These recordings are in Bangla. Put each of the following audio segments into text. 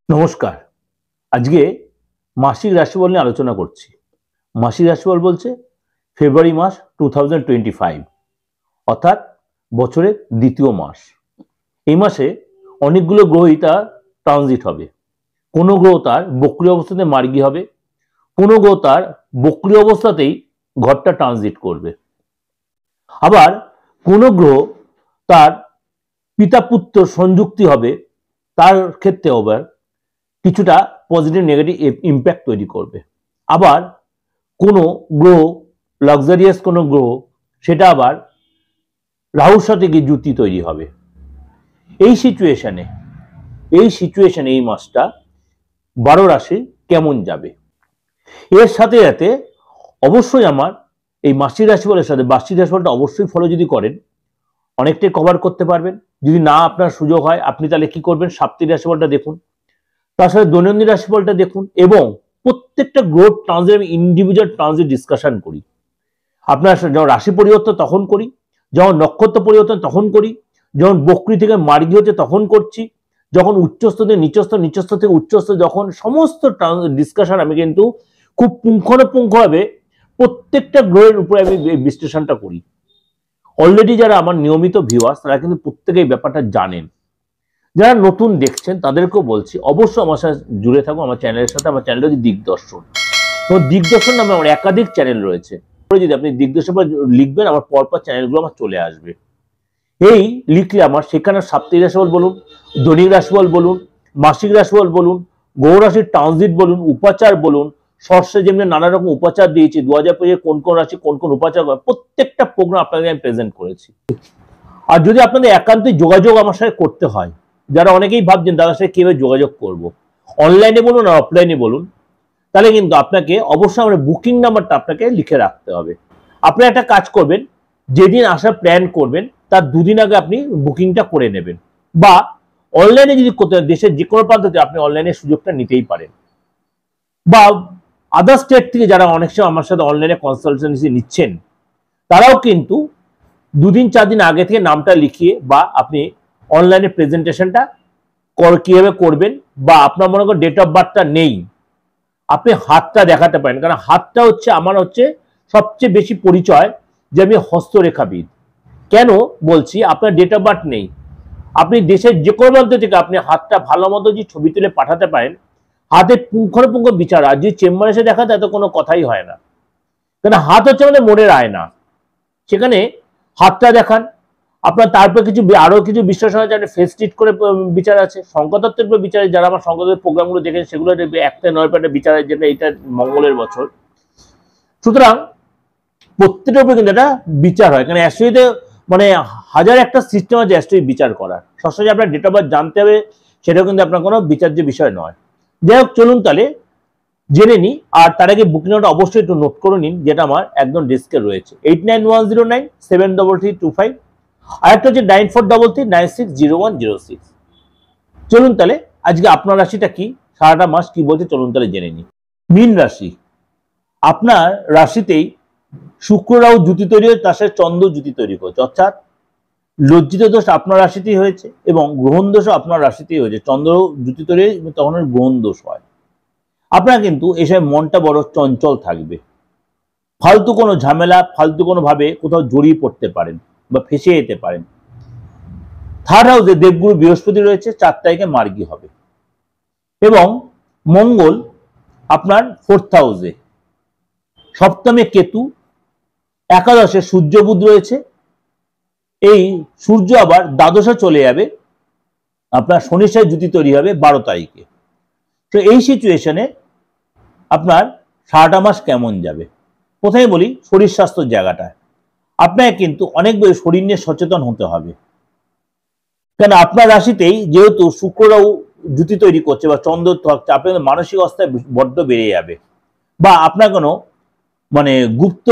নমস্কার। আজকে মাসিক রাশিফল নিয়ে আলোচনা করছি। মাসিক রাশিফল বলছে ফেব্রুয়ারি মাস 2025 অর্থাৎ বছরের দ্বিতীয় মাস। এই মাসে অনেকগুলো গ্রহই তার ট্রানজিট হবে। কোনো গ্রহ তার বক্রী অবস্থাতে মার্গী হবে, কোনো গ্রহ তার বক্রী অবস্থাতেই ঘরটা ট্রানজিট করবে। আবার কোনো গ্রহ তার পিতা পুত্র সংযুক্তি হবে, তার ক্ষেত্রে আবার কিছুটা পজিটিভ নেগেটিভ ইম্প্যাক্ট তৈরি করবে। আবার কোনো গ্রহ লাক্সারিয়াস কোনো গ্রহ সেটা আবার রাহুর সাথে গিয়ে যুতি তৈরি হবে। এই সিচুয়েশনে এই মাসটা 12 রাশি কেমন যাবে, এর সাথে সাথে অবশ্যই আমার এই মাসিক রাশিফলের সাথে বার্ষিক রাশিফলটা অবশ্যই ফলো যদি করেন অনেকটাই কভার করতে পারবেন। যদি না আপনার সুযোগ হয় আপনি তাহলে কি করবেন, সাপ্তাহিক রাশিফলটা দেখুন, তার সাথে দৈনন্দিন রাশিফলটা দেখুন এবং প্রত্যেকটা গ্রহ ট্রানজিট ইন্ডিভিজুয়াল ট্রানজিট ডিসকাশন করি। আপনার যখন রাশি পরিবর্তন তখন করি, যখন নক্ষত্র পরিবর্তন তখন করি, যখন বক্রী থেকে মার্গী হচ্ছে তখন করছি, যখন উচ্চস্থ থেকে নিচস্থ, নিচস্থ থেকে উচ্চস্থ, যখন সমস্ত ডিসকাশন আমি কিন্তু খুব পুঙ্খানুপুঙ্খভাবে প্রত্যেকটা গ্রহের উপরে আমি বিশ্লেষণটা করি। অলরেডি যারা আমার নিয়মিত ভিউয়ার্স তারা কিন্তু প্রত্যেকেই ব্যাপারটা জানেন। যারা নতুন দেখছেন তাদেরকেও বলছি অবশ্যই আমার সাথে জুড়ে থাকুন, আমার চ্যানেলের সাথে। আমার চ্যানেল হচ্ছে দিগদর্শন এবং দিগদর্শন নামে আমার একাধিক চ্যানেল রয়েছে। যদি আপনি দিগদর্শন লিখবেন আমার পরপর চ্যানেলগুলো আমার চলে আসবে। এই লিখলে আমার সেখানে সাপ্তাহিক রাশিফল বলুন, দৈনিক রাশিফল বলুন, মাসিক রাশিফল বলুন, গ্রহ রাশির ট্রানজিট বলুন, উপাচার বলুন, সর্ষে যেমনি নানা রকম উপাচার দিয়েছি 2025 কোন কোন রাশি কোন কোন উপাচার করে প্রত্যেকটা প্রোগ্রাম আপনাদের আমি প্রেজেন্ট করেছি। আর যদি আপনাদের একান্তই যোগাযোগ আমার সাথে করতে হয়, যারা অনেকেই ভাবছেন দাদার সাথে কিভাবে যোগাযোগ করব, অনলাইনে বলুন আর অফলাইনে বলুন, তাহলে কিন্তু আপনাকে অবশ্যই আমার বুকিং নাম্বারটা আপনাকে লিখে রাখতে হবে। আপনি একটা কাজ করবেন, যেদিন আসার প্ল্যান করবেন তার দুদিন আগে আপনি বুকিংটা করে নেবেন, বা অনলাইনে যদি দেশের যে কোনো প্রান্তে আপনি অনলাইনে সুযোগটা নিতেই পারেন, বা আদার স্টেট থেকে যারা অনেক সময় আমার সাথে অনলাইনে কনসালটেন্সি নিচ্ছেন তারাও কিন্তু 2-4 দিন আগে থেকে নামটা লিখিয়ে বা আপনি অনলাইনে প্রেজেন্টেশনটা কিভাবে করবেন, বা আপনার মনে করেন ডেট অফ বার্থটা নেই, আপনি হাতটা দেখাতে পারেন। কারণ হাতটা হচ্ছে আমার সবচেয়ে বেশি পরিচয় যে আমি হস্তরেখাবিদ। কেন বলছি, আপনার ডেট অফ বার্থ নেই, আপনি দেশের যে কোনো প্রান্ত থেকে আপনি হাতটা ভালো মতো যে ছবি তুলে পাঠাতে পারেন, হাতে পুঙ্খানুপুঙ্খ বিচার। আর যে চেম্বারে এসে দেখাতে এত কোনো কথাই হয় না, কারণ হাত হচ্ছে আমাদের মনের আয়না। সেখানে হাতটা দেখান আপনার, তারপর আরো কিছু বিশ্লেষণ আছে, ফেস ট্রিট করে বিচার আছে, সংখ্যাতত্ত্বের বিচারে যারা আমার সংখ্যাতত্ত্বের প্রোগ্রামগুলো দেখেন সেগুলো 1-9 বিচার আছে, যেটা এটা মঙ্গলের বছর। সুতরাং প্রত্যেকটার উপরে কিন্তু একটা বিচার হয়, কারণ অ্যাস্ট্রোলজিতে মানে হাজার একটা সিস্টেম আছে অ্যাস্ট্রোলজি বিচার করার। সবসময় আপনার ডেট অফ বার্থ জানতে হবে সেটাও কিন্তু আপনার কোনো বিচার্য বিষয় নয়। যাই হোক, চলুন তাহলে জেনে নিই। আর তার আগে বুকিংটা অবশ্যই একটু নোট করে নিন, যেটা আমার একদম ডেস্কে রয়েছে 8910973325, আর একটা হচ্ছে 9433960106। চলুন তাহলে আজকে আপনার রাশিটা কি, সারাটা মাস কি বলছে চলুন তাহলে জেনে নিই। মীন রাশি, আপনার রাশিতেই শুক্র রাহু জুতি তৈরি হয়েছে, তার সাথে চন্দ্র জুতি তৈরি করছে, অর্থাৎ লজ্জিত দোষ আপনার রাশিতেই হয়েছে এবং গ্রহণ দোষও আপনার রাশিতেই হয়েছে। চন্দ্র জুতি তৈরি তখন গ্রহণ দোষ হয়। আপনার কিন্তু এসব মনটা বড় চঞ্চল থাকবে, ফালতু কোনো ঝামেলা ফালতু কোনো ভাবে কোথাও জড়িয়ে পড়তে পারেন বা ফেসে যেতে পারেন। থার্ড হাউসে দেবগুরু বৃহস্পতি রয়েছে, 4 তারিখে মার্গী হবে, এবং মঙ্গল আপনার 4th হাউসে, সপ্তমে কেতু, একাদশে সূর্য বুধ রয়েছে। এই সূর্য আবার দ্বাদশে চলে যাবে, আপনার শনির সাথে জুতি তৈরি হবে 12 তারিখে। তো এই সিচুয়েশনে আপনার সারাটা মাস কেমন যাবে, প্রথমে বলি শরীর স্বাস্থ্যের জায়গাটা। আপনাকে কিন্তু অনেক বেশি শরীর নিয়ে সচেতন হতে হবে, কেন আপনার রাশিতেই যেহেতু শুক্র রাহু জুতি তৈরি করছে বা চন্দ্র থাকছে, আপনার মানসিক অবস্থায় বড্ড বেড়ে যাবে, বা আপনার কোনো মানে গুপ্ত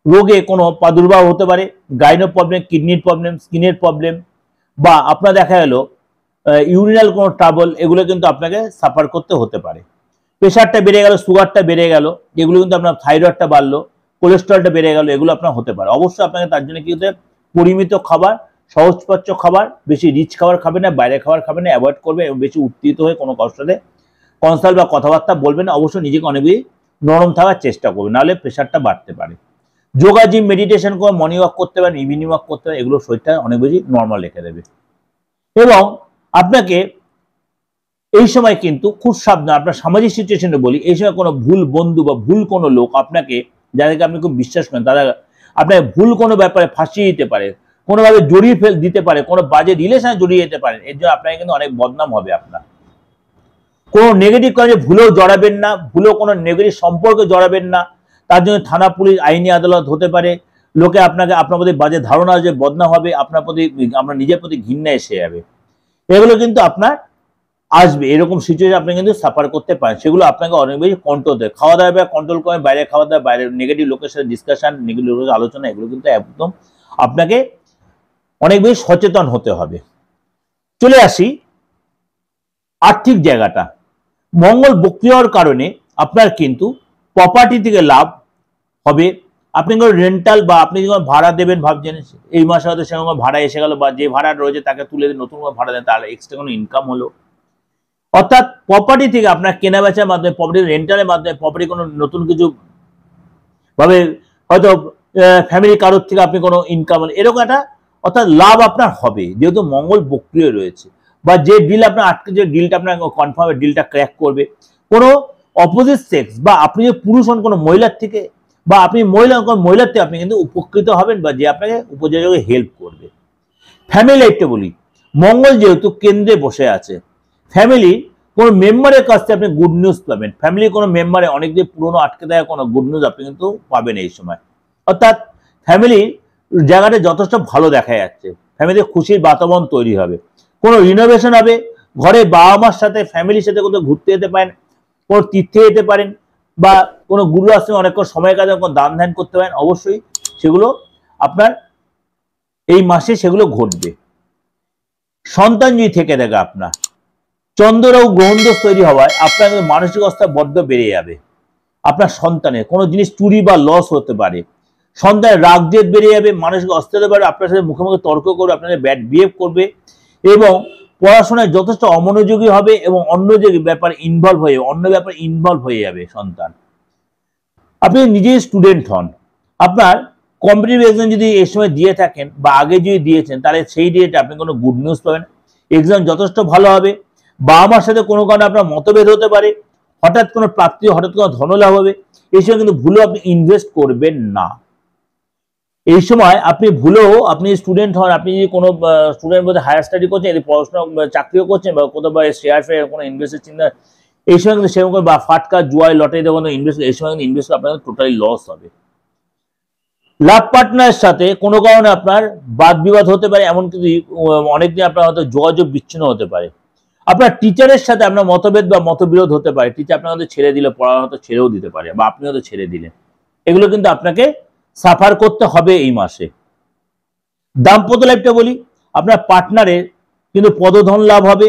রোগে কোনো প্রাদুর্ভাব হতে পারে, গাইনো প্রবলেম, কিডনির প্রবলেম, স্কিনের প্রবলেম, বা আপনার দেখা গেল ইউরিনাল কোনো ট্রাবল, এগুলো কিন্তু আপনাকে সাফার করতে হতে পারে। প্রেশারটা বেড়ে গেল, সুগারটা বেড়ে গেল, এগুলো কিন্তু আপনার থাইরয়েডটা বাড়লো, কোলেস্ট্রলটা বেড়ে গেল, এগুলো আপনার হতে পারে। অবশ্যই আপনাকে তার জন্য কি হতে, পরিমিত খাবার, সহজপাচ্য খাবার, বেশি রিচ খাবার খাবেন না, বাইরে খাবার খাবেন না, অ্যাভয়েড করবেন এবং বেশি উত্তেজিত হয়ে কোনো কারোর সাথে কনসাল্ট বা কথাবার্তা বলবেন না। অবশ্যই নিজেকে অনেক বেশি নরম থাকার চেষ্টা করবেন, নাহলে প্রেশারটা বাড়তে পারে। যোগা, জিম, মেডিটেশন করে মর্নিং ওয়াক করতে পারেন, ইভিনিং ওয়াক করতে পারেন, এগুলো শরীরটা অনেক বেশি নর্মাল রেখে দেবে। এবং আপনাকে এই সময় কিন্তু খুব সাবধান, আপনার সামাজিক সিচুয়েশনে বলি, এই সময় কোনো ভুল বন্ধু বা ভুল কোনো লোক আপনাকে, যাদেরকে আপনি খুব বিশ্বাস করেন, তারা আপনাকে ভুল কোনো ব্যাপারে ফাঁসিয়ে দিতে পারে, কোনোভাবে জড়িয়ে দিতে পারে, কোনো বাজে রিলেশনে জড়িয়ে যেতে পারেন। এর জন্য আপনাকে কিন্তু অনেক বদনাম হবে আপনার। কোনো নেগেটিভ কাজে ভুলেও জড়াবেন না, ভুলেও কোনো নেগেটিভ সম্পর্কে জড়াবেন না। তার জন্য থানা, পুলিশ, আইনি আদালত হতে পারে, লোকে আপনাকে, আপনার প্রতি বাজে ধারণা যে বদনাম হবে, আপনার প্রতি, আপনার নিজের প্রতি ঘৃণা এসে যাবে। এগুলো কিন্তু আপনার আসবে, এরকম সিচুয়েশন আপনি কিন্তু সাফার করতে পারেন। সেগুলো আপনাকে অনেক বেশি কন্ট্রোল দেয়। খাওয়া দাওয়া কন্ট্রোল করেন, বাইরে খাওয়া দাওয়া, বাইরে নেগেটিভ লোকের সাথে ডিসকাশন, নেগেটিভ লোকের আলোচনা, এগুলো কিন্তু একদম আপনাকে অনেক বেশি সচেতন হতে হবে। চলে আসি আর্থিক জায়গাটা। মঙ্গল বক্রী হওয়ার কারণে আপনার কিন্তু প্রপার্টি থেকে লাভ হবে। আপনি কোনো রেন্টাল বা আপনি যখন ভাড়া দেবেন ভাবছেন, এই মাসে হয়তো সেরকম ভাড়া এসে গেল, বা যে ভাড়া রয়েছে তাকে তুলে নতুন করে ভাড়া দেন, তাহলে এক্সট্রা কোনো ইনকাম হলো। অর্থাৎ প্রপার্টি থেকে আপনার কেনা বেচার মাধ্যমে, প্রপার্টি রেন্টালের মাধ্যমে, প্রপার্টি কোনো নতুন কিছু ভাবে হয়তো ফ্যামিলি কারোর থেকে আপনি কোনো ইনকাম, এরকম একটা অর্থাৎ লাভ আপনার হবে, যেহেতু মঙ্গল বক্রিয় রয়েছে। বা যে ডিল আপনার আটকে, যে ডিলটা আপনার কনফার্ম, ডিলটা ক্র্যাক করবে। কোনো অপোজিট সেক্স বা আপনি যে পুরুষ হন কোনো মহিলার থেকে, বা আপনি মহিলা কোনো মহিলার থেকে আপনি কিন্তু উপকৃত হবেন, বা যে আপনাকে উপযোগে হেল্প করবে। ফ্যামিলি লাইফটা বলি, মঙ্গল যেহেতু কেন্দ্রে বসে আছে, ফ্যামিলি কোনো মেম্বারের কাছ থেকে আপনি গুড নিউজ পাবেন। ফ্যামিলি কোনো মেম্বারে অনেক যে পুরনো আটকে দেয় কোনো গুড নিউজ আপনি কিন্তু পাবেন এই সময়। অর্থাৎ ফ্যামিলির জায়গাটা যথেষ্ট ভালো দেখা যাচ্ছে, ফ্যামিলিতে খুশির বাতাবরণ তৈরি হবে। কোনো রিনোভেশন হবে, ঘরে বাবা মার সাথে, ফ্যামিলির সাথে কোথাও ঘুরতে যেতে পারেন, কোনো তীর্থে যেতে পারেন, বা কোনো গুরু আশ্রমে অনেকক্ষণ সময় কাজে কোনো দান ধ্যান করতে পারেন। অবশ্যই সেগুলো আপনার এই মাসে সেগুলো ঘটবে। সন্তান যদি থেকে থাকে আপনার, চন্দ্ররাহু গ্রহণদোষ তৈরি হওয়ায় আপনার মানসিক অবস্থা বড্ড বেড়ে যাবে। আপনার সন্তানের কোনো জিনিস চুরি বা লস হতে পারে, সন্তানের রাগ জেদ বেড়ে যাবে, মানসিক অস্থিরতা বাড়বে, আপনার সাথে মুখে মুখে তর্ক করবে, আপনাদের ব্যাড বিহেভ করবে, এবং পড়াশোনায় যথেষ্ট অমনোযোগী হবে, এবং অন্য যে ব্যাপারে ইনভলভ হয়ে, অন্য ব্যাপারে ইনভলভ হয়ে যাবে সন্তান। আপনি নিজেই স্টুডেন্ট হন, আপনার কম্পিটিটিভ এক্সাম যদি এই সময় দিয়ে থাকেন বা আগে যদি দিয়েছেন, তাহলে সেই ডেটে আপনি কোনো গুড নিউজ পাবেন, এক্সাম যথেষ্ট ভালো হবে। বাবা মার সাথে কোনো কারণে আপনার মতভেদ হতে পারে, হঠাৎ কোনো প্রাপ্তি, হঠাৎ কোনো ধনলাভ হবে। এই সময় কিন্তু ভুলেও আপনি ইনভেস্ট করবেন না। এই সময় আপনি ভুলেও, আপনি স্টুডেন্ট হন, আপনি যদি কোনো স্টুডেন্ট বলতে হায়ার স্টাডি করছেন, যদি পড়াশোনা চাকরিও করছেন, বা কোথাও বা শেয়ার ফেয়ার কোনো ইনভেস্টের চিন্তা, এই সময় কিন্তু সেরকম বা ফাটকা জুয়ায় লটারিতে কোনো ইনভেস্ট, এই সময় কিন্তু ইনভেস্ট আপনার টোটালি লস হবে। লাভ পার্টনারের সাথে কোনো কারণে আপনার বাদ বিবাদ হতে পারে, এমনকি অনেকদিন আপনার হয়তো যোগাযোগ বিচ্ছিন্ন হতে পারে। আপনার টিচারের সাথে আপনার মতভেদ বা মতবিরোধ হতে পারে, টিচার আপনার হয়তো ছেড়ে দিলে, পড়া হয়তো ছেড়েও দিতে পারে, বা আপনি হয়তো ছেড়ে দিলেন। এগুলো কিন্তু আপনাকে সাফার করতে হবে এই মাসে। দাম্পত্য লাইফটা বলি, আপনার পার্টনারের কিন্তু পদধন লাভ হবে,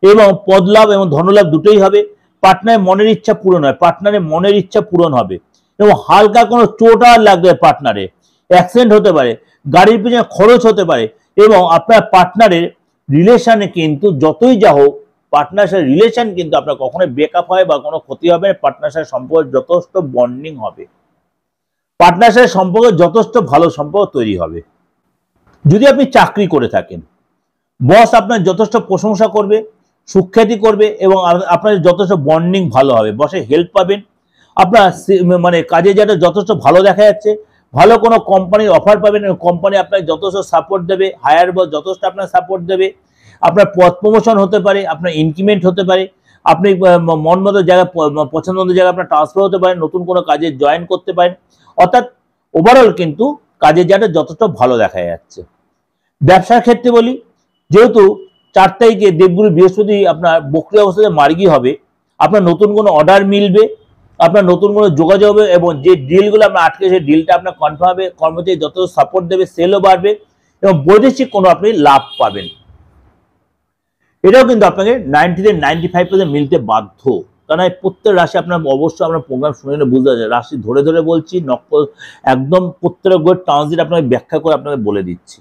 এবং পদ লাভ এবং ধনলাভ দুটোই হবে। পার্টনারের মনের ইচ্ছা পূরণ হয়, পার্টনারের মনের ইচ্ছা পূরণ হবে, এবং হালকা কোনো চোট আর লাগবে, পার্টনারে অ্যাক্সিডেন্ট হতে পারে, গাড়ির পিছনে খরচ হতে পারে, এবং আপনার পার্টনারের রিলেশনে কিন্তু যতই যা হোক, পার্টনারের সাথে রিলেশন কিন্তু আপনার কখনোই ব্রেকআপ হয় বা কোনো ক্ষতি হবে না। পার্টনারের সাথে সম্পর্ক যথেষ্ট বন্ডিং হবে, পার্টনারের সাথে সম্পর্ক যথেষ্ট ভালো সম্পর্ক তৈরি হবে। যদি আপনি চাকরি করে থাকেন, বস আপনার যথেষ্ট প্রশংসা করবে, সুখ্যাতি করবে, এবং আপনার যথেষ্ট বন্ডিং ভালো হবে, বসে হেল্প পাবেন। আপনার মানে কাজে যেটা যথেষ্ট ভালো দেখা যাচ্ছে, ভালো কোনো কোম্পানির অফার পাবেন, কোম্পানি আপনাকে যথেষ্ট সাপোর্ট দেবে, হায়ার বস যথেষ্ট আপনার সাপোর্ট দেবে, আপনার পদ প্রমোশন হতে পারে, আপনার ইনক্রিমেন্ট হতে পারে, আপনি মন মতো জায়গায়, পছন্দ মতো জায়গায় আপনার ট্রান্সফার হতে পারেন, নতুন কোনো কাজে জয়েন করতে পারেন। অর্থাৎ ওভারঅল কিন্তু কাজের জায়গাটা যথেষ্ট ভালো দেখা যাচ্ছে। ব্যবসার ক্ষেত্রে বলি, যেহেতু 4 তারিখে দেবগুরু বৃহস্পতি আপনার বক্রী অবস্থাতে মার্গী হবে, আপনার নতুন কোনো অর্ডার মিলবে, আপনার নতুন কোনো যোগাযোগ হবে, এবং যে ডিলগুলো আপনার আটকে, সেই ডিলটা আপনার কনফার্ম হবে, কর্মচারী যত সাপোর্ট দেবে, সেলও বাড়বে, এবং বৈদেশিক কোনো আপনি লাভ পাবেন। এটাও কিন্তু আপনাকে 90 থেকে 95% মিলতে বাধ্য, কারণ প্রত্যেক রাশি আপনার অবশ্যই আপনার প্রোগ্রাম শুনে বুঝতে পারছে, রাশি ধরে ধরে বলছি, একদম প্রত্যেক গ্রহের ট্রানজিট আপনাকে ব্যাখ্যা করে আপনাকে বলে দিচ্ছি।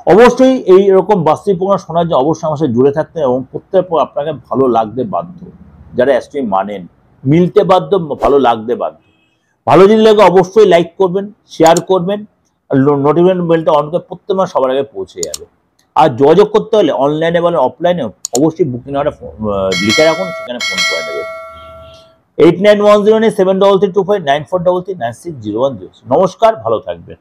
অবশ্যই এই রকম বাস্তবিক প্রোগ্রাম শোনার জন্য অবশ্যই আমার সাথে জুড়ে থাকতে এবং প্রত্যেক পর আপনাকে ভালো লাগতে বাধ্য, যারা অ্যাস্ট্রোনমি মানেন, মিলতে বাধ্য, ভালো লাগতে বাধ্য। ভালো যদি লাগে অবশ্যই লাইক করবেন, শেয়ার করবেন, আর নোটিফিকেশন বেলটা অন করে প্রত্যেক মাস সবার আগে পৌঁছে যাবে। আর যোগাযোগ করতে হলে অনলাইনে বলেন অফলাইনে অবশ্যই বুকিং নাম্বারটা লিখে রাখুন, সেখানে ফোন করে নেবেন 8910 73325 9433 9601। নমস্কার, ভালো থাকবেন।